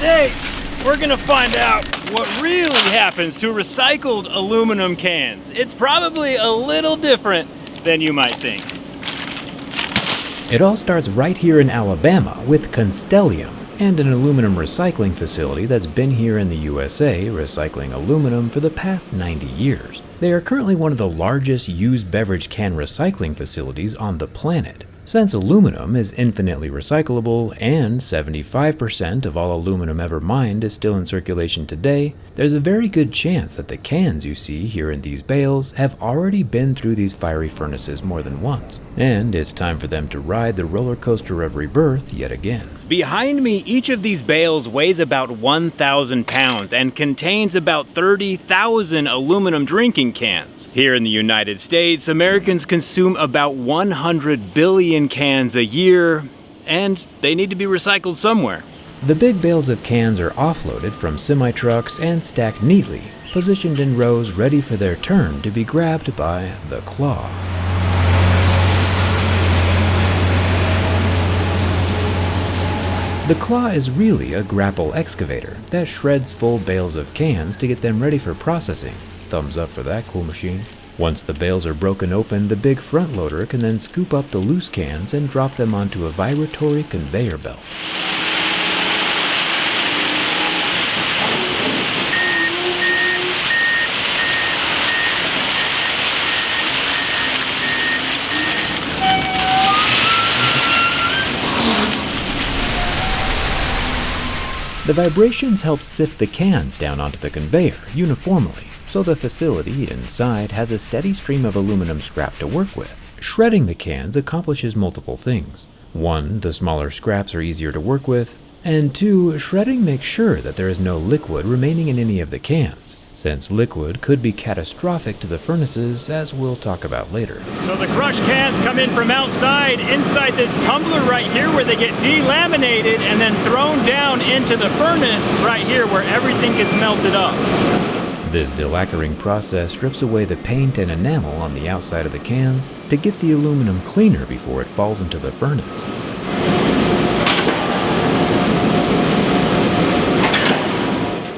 Today, we're gonna find out what really happens to recycled aluminum cans. It's probably a little different than you might think. It all starts right here in Alabama with Constellium, and an aluminum recycling facility that's been here in the USA recycling aluminum for the past 90 years. They are currently one of the largest used beverage can recycling facilities on the planet. Since aluminum is infinitely recyclable and 75% of all aluminum ever mined is still in circulation today, there's a very good chance that the cans you see here in these bales have already been through these fiery furnaces more than once, and it's time for them to ride the roller coaster of rebirth yet again. Behind me, each of these bales weighs about 1,000 pounds and contains about 30,000 aluminum drinking cans. Here in the United States, Americans consume about 100 billion cans a year, and they need to be recycled somewhere. The big bales of cans are offloaded from semi-trucks and stacked neatly, positioned in rows ready for their turn to be grabbed by the claw. The claw is really a grapple excavator that shreds full bales of cans to get them ready for processing. Thumbs up for that cool machine. Once the bales are broken open, the big front loader can then scoop up the loose cans and drop them onto a vibratory conveyor belt. The vibrations help sift the cans down onto the conveyor uniformly, so the facility inside has a steady stream of aluminum scrap to work with. Shredding the cans accomplishes multiple things. 1, the smaller scraps are easier to work with, and 2, shredding makes sure that there is no liquid remaining in any of the cans, since liquid could be catastrophic to the furnaces, as we'll talk about later. So the crushed cans come in from outside, inside this tumbler right here where they get delaminated and then thrown down into the furnace right here where everything gets melted up. This delacquering process strips away the paint and enamel on the outside of the cans to get the aluminum cleaner before it falls into the furnace.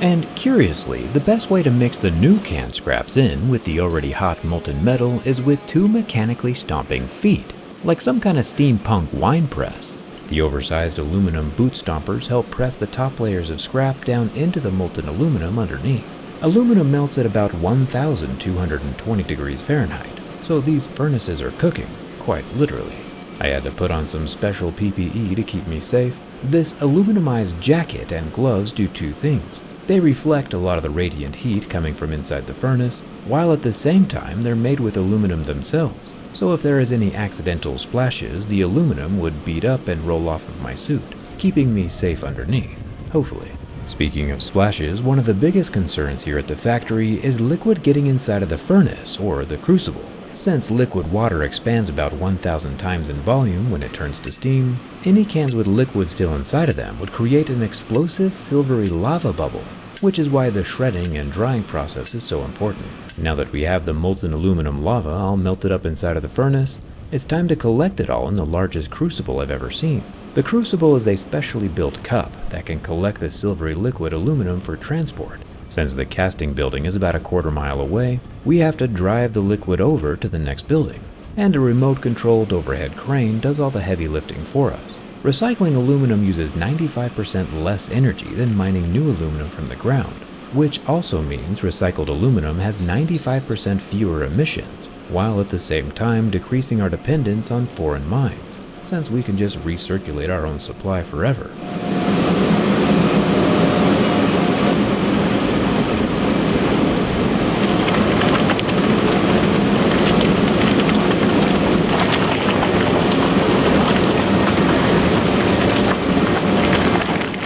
And curiously, the best way to mix the new can scraps in with the already hot molten metal is with 2 mechanically stomping feet, like some kind of steampunk wine press. The oversized aluminum boot stompers help press the top layers of scrap down into the molten aluminum underneath. Aluminum melts at about 1,220 degrees Fahrenheit, so these furnaces are cooking, quite literally. I had to put on some special PPE to keep me safe. This aluminumized jacket and gloves do 2 things. They reflect a lot of the radiant heat coming from inside the furnace, while at the same time they're made with aluminum themselves, so if there is any accidental splashes, the aluminum would bead up and roll off of my suit, keeping me safe underneath, hopefully. Speaking of splashes, one of the biggest concerns here at the factory is liquid getting inside of the furnace or the crucible. Since liquid water expands about 1,000 times in volume when it turns to steam, any cans with liquid still inside of them would create an explosive silvery lava bubble, which is why the shredding and drying process is so important. Now that we have the molten aluminum lava all melted up inside of the furnace, it's time to collect it all in the largest crucible I've ever seen. The crucible is a specially built cup that can collect the silvery liquid aluminum for transport. Since the casting building is about a quarter mile away, we have to drive the liquid over to the next building, and a remote-controlled overhead crane does all the heavy lifting for us. Recycling aluminum uses 95% less energy than mining new aluminum from the ground, which also means recycled aluminum has 95% fewer emissions, while at the same time decreasing our dependence on foreign mines, since we can just recirculate our own supply forever.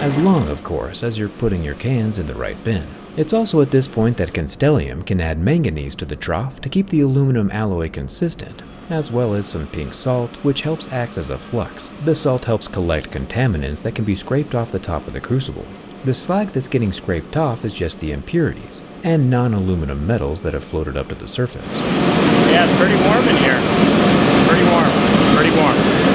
As long, of course, as you're putting your cans in the right bin. It's also at this point that Constellium can add manganese to the trough to keep the aluminum alloy consistent, as well as some pink salt, which helps act as a flux. The salt helps collect contaminants that can be scraped off the top of the crucible. The slag that's getting scraped off is just the impurities, and non-aluminum metals that have floated up to the surface. Yeah, it's pretty warm in here. Pretty warm.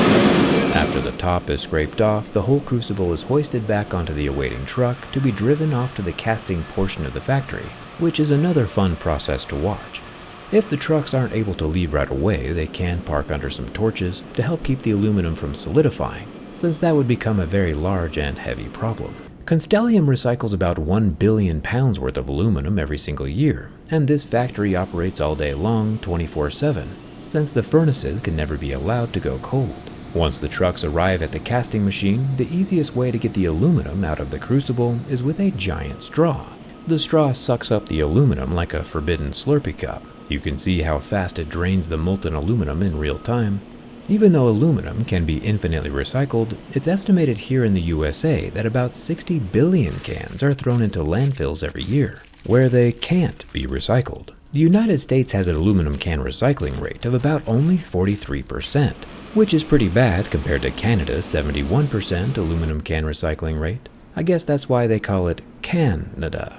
After the top is scraped off, the whole crucible is hoisted back onto the awaiting truck to be driven off to the casting portion of the factory, which is another fun process to watch. If the trucks aren't able to leave right away, they can park under some torches to help keep the aluminum from solidifying, since that would become a very large and heavy problem. Constellium recycles about 1 billion pounds worth of aluminum every single year, and this factory operates all day long, 24/7, since the furnaces can never be allowed to go cold. Once the trucks arrive at the casting machine, the easiest way to get the aluminum out of the crucible is with a giant straw. The straw sucks up the aluminum like a forbidden Slurpee cup. You can see how fast it drains the molten aluminum in real time. Even though aluminum can be infinitely recycled, it's estimated here in the USA that about 60 billion cans are thrown into landfills every year, where they can't be recycled. The United States has an aluminum can recycling rate of about only 43%, which is pretty bad compared to Canada's 71% aluminum can recycling rate. I guess that's why they call it Canada,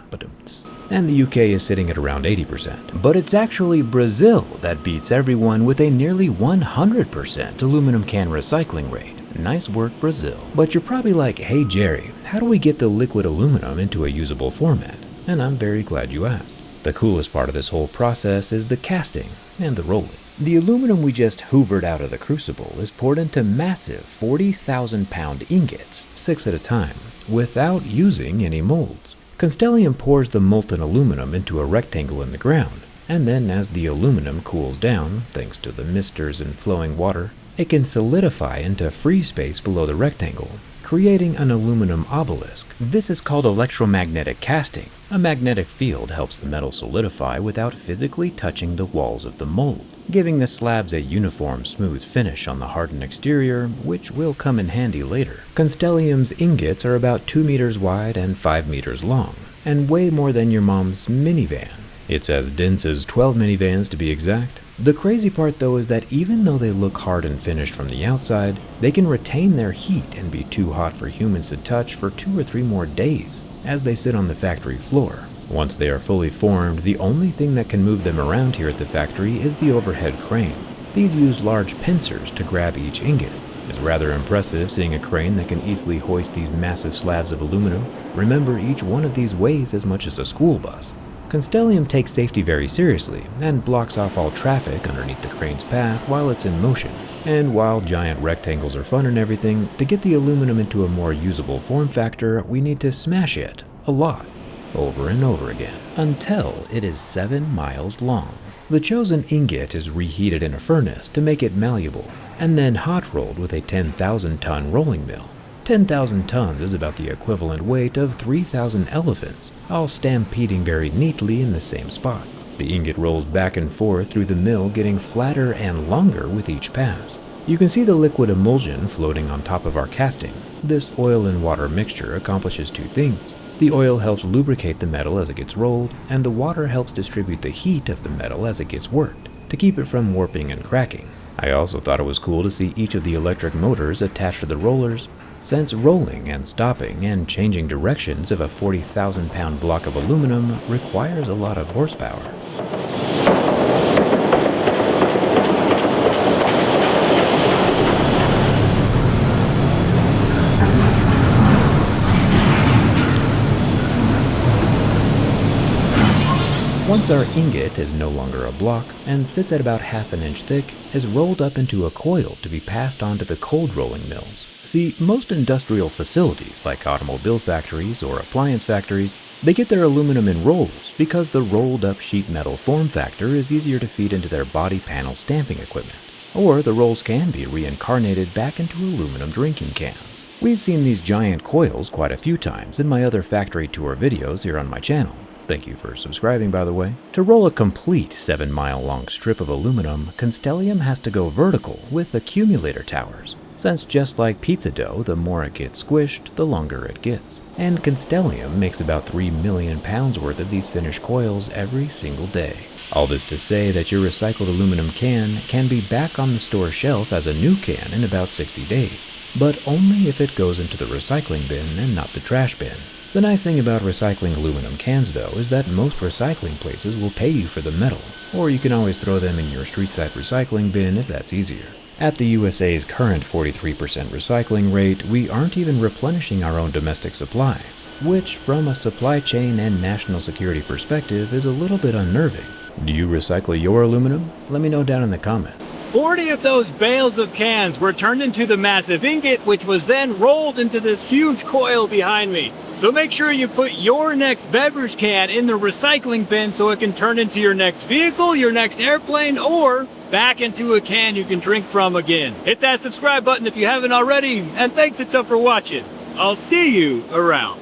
and the UK is sitting at around 80%. But it's actually Brazil that beats everyone with a nearly 100% aluminum can recycling rate. Nice work, Brazil. But you're probably like, hey Jerry, how do we get the liquid aluminum into a usable format? And I'm very glad you asked. The coolest part of this whole process is the casting and the rolling. The aluminum we just hoovered out of the crucible is poured into massive 40,000 pound ingots, 6 at a time, without using any molds. Constellium pours the molten aluminum into a rectangle in the ground, and then as the aluminum cools down, thanks to the misters and flowing water, it can solidify into free space below the rectangle, creating an aluminum obelisk. This is called electromagnetic casting. A magnetic field helps the metal solidify without physically touching the walls of the mold, giving the slabs a uniform, smooth finish on the hardened exterior, which will come in handy later. Constellium's ingots are about 2 meters wide and 5 meters long, and weigh more than your mom's minivan. It's as dense as 12 minivans to be exact. The crazy part though is that even though they look hard and finished from the outside, they can retain their heat and be too hot for humans to touch for 2 or 3 more days as they sit on the factory floor. Once they are fully formed, the only thing that can move them around here at the factory is the overhead crane. These use large pincers to grab each ingot. It's rather impressive seeing a crane that can easily hoist these massive slabs of aluminum. Remember, each one of these weighs as much as a school bus. Constellium takes safety very seriously and blocks off all traffic underneath the crane's path while it's in motion. And while giant rectangles are fun and everything, to get the aluminum into a more usable form factor, we need to smash it a lot, over and over again, until it is 7 miles long. The chosen ingot is reheated in a furnace to make it malleable, and then hot rolled with a 10,000-ton rolling mill. 10,000 tons is about the equivalent weight of 3,000 elephants, all stampeding very neatly in the same spot. The ingot rolls back and forth through the mill, getting flatter and longer with each pass. You can see the liquid emulsion floating on top of our casting. This oil and water mixture accomplishes 2 things. The oil helps lubricate the metal as it gets rolled, and the water helps distribute the heat of the metal as it gets worked, to keep it from warping and cracking. I also thought it was cool to see each of the electric motors attached to the rollers, since rolling and stopping and changing directions of a 40,000 pound block of aluminum requires a lot of horsepower. Once our ingot is no longer a block and sits at about ½ an inch thick, is rolled up into a coil to be passed on to the cold rolling mills. See, most industrial facilities like automobile factories or appliance factories, they get their aluminum in rolls because the rolled up sheet metal form factor is easier to feed into their body panel stamping equipment. Or the rolls can be reincarnated back into aluminum drinking cans. We've seen these giant coils quite a few times in my other factory tour videos here on my channel. Thank you for subscribing, by the way. To roll a complete 7-mile long strip of aluminum, Constellium has to go vertical with accumulator towers, since just like pizza dough, the more it gets squished, the longer it gets. And Constellium makes about 3 million pounds worth of these finished coils every single day. All this to say that your recycled aluminum can be back on the store shelf as a new can in about 60 days, but only if it goes into the recycling bin and not the trash bin. The nice thing about recycling aluminum cans though is that most recycling places will pay you for the metal, or you can always throw them in your street side recycling bin if that's easier. At the USA's current 43% recycling rate, we aren't even replenishing our own domestic supply, which from a supply chain and national security perspective is a little bit unnerving. Do you recycle your aluminum? Let me know down in the comments. 40 of those bales of cans were turned into the massive ingot, which was then rolled into this huge coil behind me. So make sure you put your next beverage can in the recycling bin so it can turn into your next vehicle, your next airplane, or back into a can you can drink from again. Hit that subscribe button if you haven't already, and thanks a ton for watching. I'll see you around.